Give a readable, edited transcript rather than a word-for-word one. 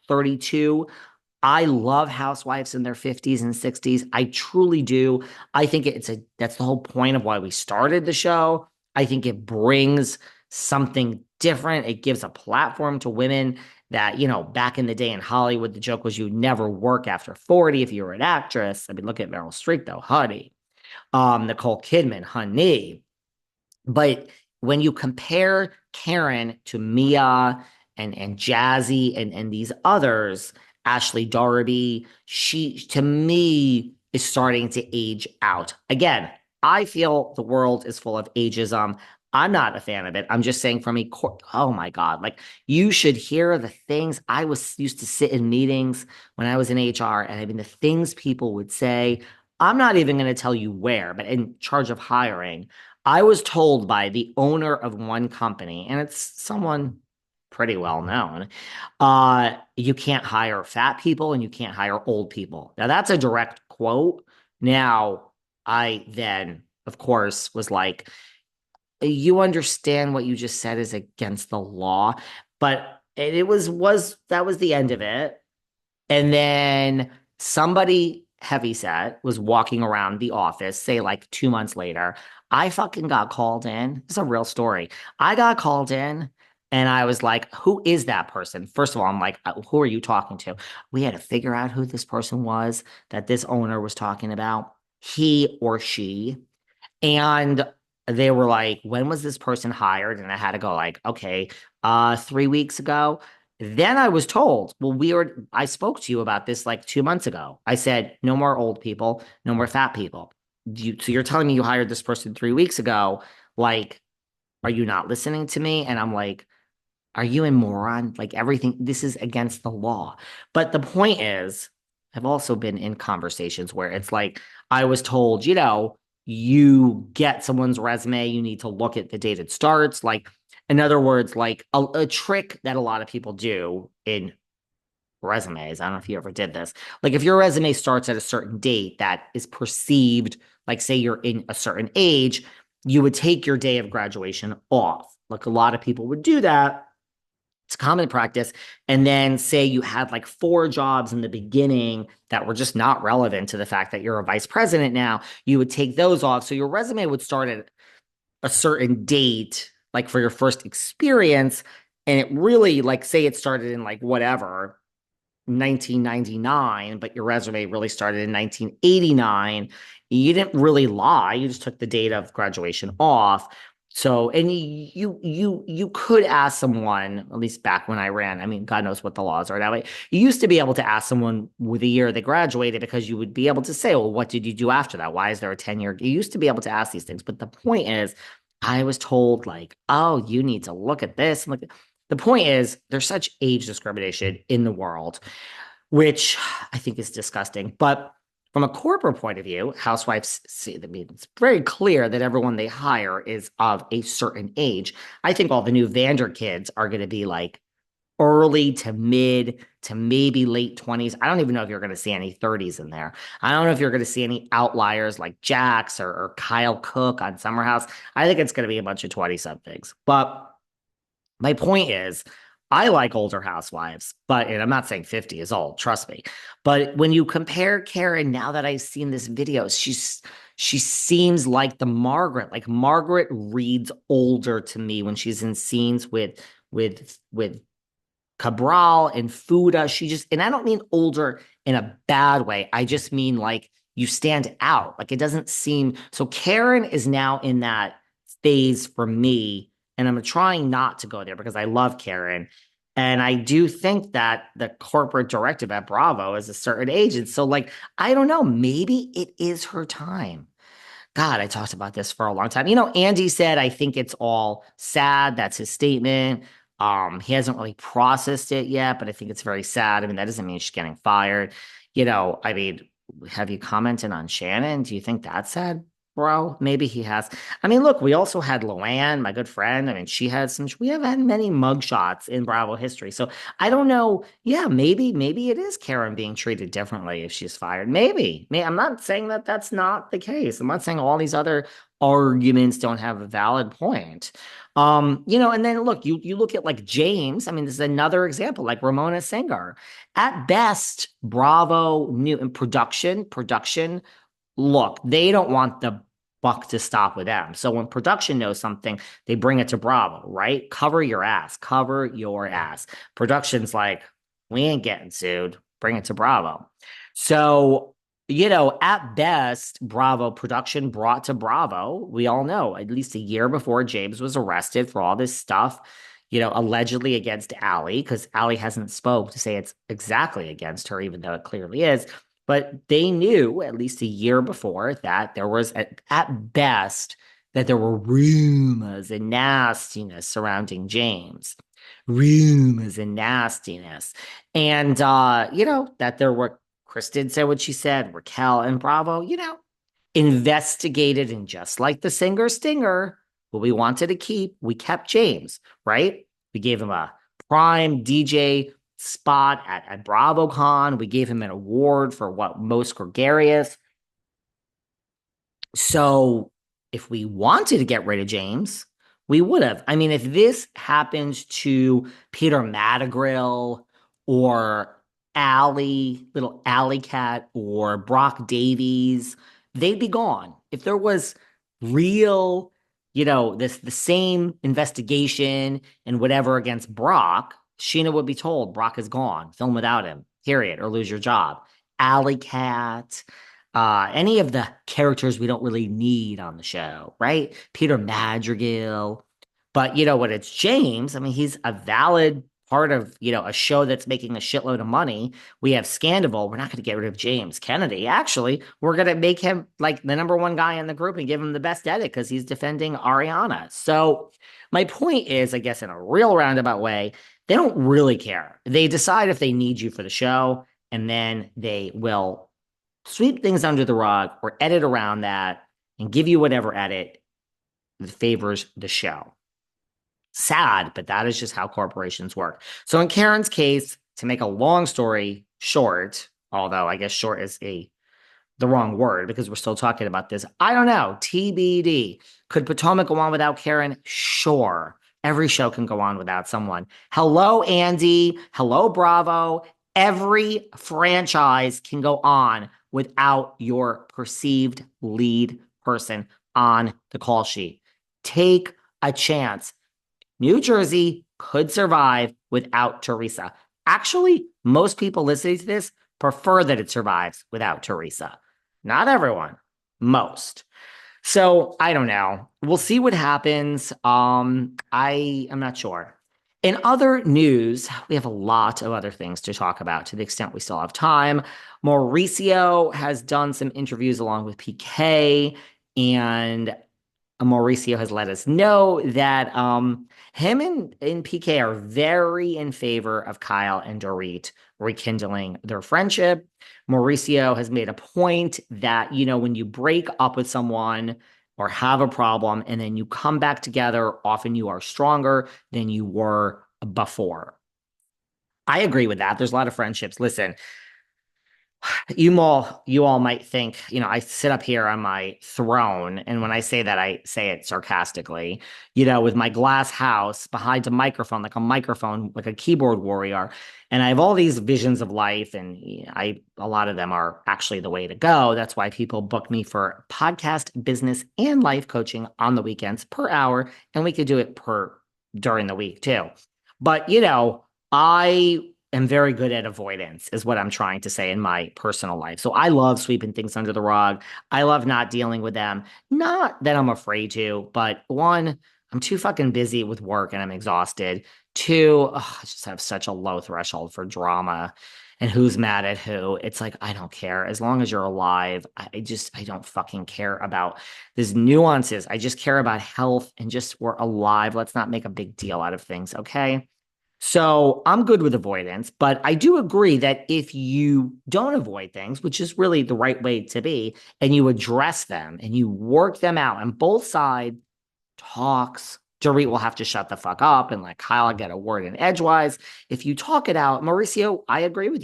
32. I love housewives in their 50s and 60s. I truly do. I think that's the whole point of why we started the show. I think it brings something different. It gives a platform to women that, back in the day in Hollywood, the joke was you never work after 40 if you were an actress. I mean, look at Meryl Streep though, honey. Nicole Kidman, honey. But when you compare Karen to Mia and Jazzy and these others, Ashley Darby, she to me is starting to age out. Again, I feel the world is full of ageism. I'm not a fan of it. I'm just saying from oh my God, like you should hear the things I was used to sit in meetings when I was in HR, and I mean the things people would say. I'm not even going to tell you where, but in charge of hiring. I was told by the owner of one company, and it's someone pretty well known, you can't hire fat people and you can't hire old people. Now, that's a direct quote. Now, I then, of course, was like, you understand what you just said is against the law, but it was that was the end of it. And then somebody heavyset was walking around the office, say like 2 months later. I fucking got called in. It's a real story. I got called in and I was like, who is that person? First of all, I'm like, who are you talking to? We had to figure out who this person was that this owner was talking about, he or she. And they were like, when was this person hired? And I had to go like, okay, 3 weeks ago. Then I was told, well, I spoke to you about this like 2 months ago. I said, no more old people, no more fat people. So you're telling me you hired this person 3 weeks ago. Like, are you not listening to me? And I'm like, are you a moron? Like everything, this is against the law. But the point is, I've also been in conversations where it's like, I was told, you get someone's resume, you need to look at the date it starts. Like, in other words, like a trick that a lot of people do in resumes. I don't know if you ever did this. Like, if your resume starts at a certain date that is perceived, like, say you're in a certain age, you would take your day of graduation off. Like, a lot of people would do that. It's common practice. And then say you had like 4 jobs in the beginning that were just not relevant to the fact that you're a vice president now, you would take those off. So your resume would start at a certain date, like for your first experience. And it really, like, say it started in like whatever, 1999, but your resume really started in 1989. You didn't really lie. You just took the date of graduation off. So, and you could ask someone, at least back when I ran, I mean, God knows what the laws are that way. You used to be able to ask someone with the year they graduated because you would be able to say, well, what did you do after that? Why is there a 10-year? You used to be able to ask these things. But the point is, I was told, like, oh, you need to look at this. And look, the point is, there's such age discrimination in the world, which I think is disgusting. But from a corporate point of view, housewives see, I mean, it's very clear that everyone they hire is of a certain age. I think all the new Vander kids are going to be like early to mid to maybe late 20s. I don't even know if you're going to see any 30s in there. I don't know if you're going to see any outliers like Jax or Kyle Cook on Summer House. I think it's going to be a bunch of 20 somethings. But my point is, I like older housewives, but and I'm not saying 50 is old, trust me. But when you compare Karen, now that I've seen this video, she seems like the Margaret. Like Margaret reads older to me when she's in scenes with Cabral and Fuda. She just, and I don't mean older in a bad way. I just mean like you stand out. Like it doesn't seem so. Karen is now in that phase for me, and I'm trying not to go there because I love Karen. And I do think that the corporate directive at Bravo is a certain age. And so, like, I don't know, maybe it is her time. God, I talked about this for a long time. Andy said, I think it's all sad. That's his statement. He hasn't really processed it yet, but I think it's very sad. I mean, that doesn't mean she's getting fired. I mean, have you commented on Shannon? Do you think that's sad, bro? Maybe he has. I mean, look, we also had Luann, my good friend. I mean, we have had many mugshots in Bravo history. So I don't know. Yeah, maybe it is Karen being treated differently if she's fired. Maybe. I'm not saying that that's not the case. I'm not saying all these other arguments don't have a valid point. And then look, you look at like James. I mean, this is another example, like Ramona Singer. At best, Bravo new in production, look, they don't want the buck to stop with them. So when production knows something, they bring it to Bravo, right? Cover your ass, cover your ass. Production's like, we ain't getting sued. Bring it to Bravo. So, at best, Bravo production brought to Bravo, we all know, at least a year before James was arrested for all this stuff, allegedly against Allie, because Allie hasn't spoke to say it's exactly against her, even though it clearly is. But they knew at least a year before that there was, at best, that there were rumors and nastiness surrounding James. Rumors and nastiness. And, that there were, Kristen said what she said, Raquel and Bravo, investigated. And just like the singer Stinger, what we wanted to keep, we kept James, right? We gave him a prime DJ spot at BravoCon. We gave him an award for what, most gregarious. So if we wanted to get rid of James, we would have. I mean, if this happens to Peter Madrigal or little Alley Cat or Brock Davies, they'd be gone. If there was real, the same investigation and whatever against Brock, Sheena would be told Brock is gone, film without him, period, or lose your job. Alley Cat, any of the characters we don't really need on the show, right? Peter Madrigal. But you know what? It's James. I mean, he's a valid part of, a show that's making a shitload of money. We have Scandival. We're not going to get rid of James Kennedy. Actually, we're going to make him like the number one guy in the group and give him the best edit because he's defending Ariana. So my point is, I guess in a real roundabout way, they don't really care. They decide if they need you for the show, and then they will sweep things under the rug or edit around that and give you whatever edit favors the show. Sad, but that is just how corporations work. So in Karen's case, to make a long story short, although I guess short is the wrong word because we're still talking about this. I don't know. TBD. Could Potomac go on without Karen? Sure. Every show can go on without someone. Hello, Andy. Hello, Bravo. Every franchise can go on without your perceived lead person on the call sheet. Take a chance. New Jersey could survive without Teresa. Actually, most people listening to this prefer that it survives without Teresa. Not everyone, most. So I don't know. We'll see what happens. I am not sure. In other news, we have a lot of other things to talk about to the extent we still have time. Mauricio has done some interviews along with PK, and Mauricio has let us know that him and PK are very in favor of Kyle and Dorit rekindling their friendship. Mauricio has made a point that, when you break up with someone or have a problem and then you come back together, often you are stronger than you were before. I agree with that. There's a lot of friendships. Listen, you all might think, I sit up here on my throne, and when I say that, I say it sarcastically, with my glass house behind a microphone, like a keyboard warrior, and I have all these visions of life, and a lot of them are actually the way to go. That's why people book me for podcast, business, and life coaching on the weekends per hour, and we could do it during the week too. But I am very good at avoidance, is what I'm trying to say in my personal life. So I love sweeping things under the rug. I love not dealing with them. Not that I'm afraid to, but one, I'm too fucking busy with work and I'm exhausted. Two, I just have such a low threshold for drama and who's mad at who. It's like, I don't care. As long as you're alive, I don't fucking care about these nuances. I just care about health and just we're alive. Let's not make a big deal out of things, okay? So I'm good with avoidance, but I do agree that if you don't avoid things, which is really the right way to be, and you address them and you work them out and both sides talks, Dorit will have to shut the fuck up and let Kyle get a word in edgewise. If you talk it out, Mauricio, I agree with you.